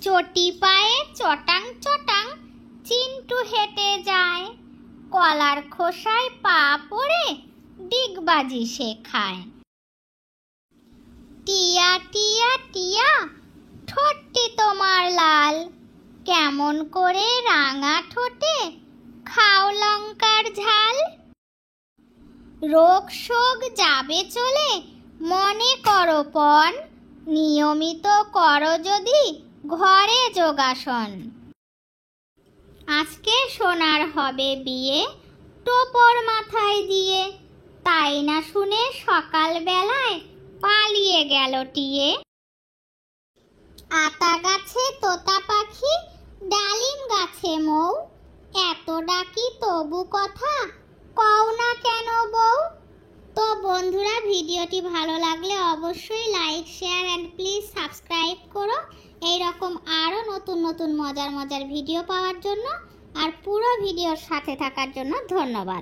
চটি পায়ে চটাং চটাং চিন্টু হেঁটে যায়, কলার খোসায় পা পড়ে ডিগবাজি শেখায়। টিয়া টিয়া টিয়া ঠোঁটটি তোমার লাল, কেমন করে রাঙা ঠোঁটে খাও লঙ্কার ঝাল। রোগ শোক যাবে চলে মনে করো পণ, নিয়মিত করো যদি ঘরে যোগাসন। আজকে সোনার হবে বিয়ে টোপর মাথায় দিয়ে, তাই না শুনে সকাল বেলায় পালিয়ে গেল টিয়ে। আতা গাছে তোতা পাখি ডালিম গাছে মৌ, এত ডাকি তবু কথা কও না কেন বউ। তো বন্ধুরা, ভিডিওটি ভালো লাগলে অবশ্যই like share and please subscribe করো এইরকম আরও নতুন নতুন মজার মজার ভিডিও পাওয়ার জন্য। আর পুরো ভিডিওর সাথে থাকার জন্য ধন্যবাদ।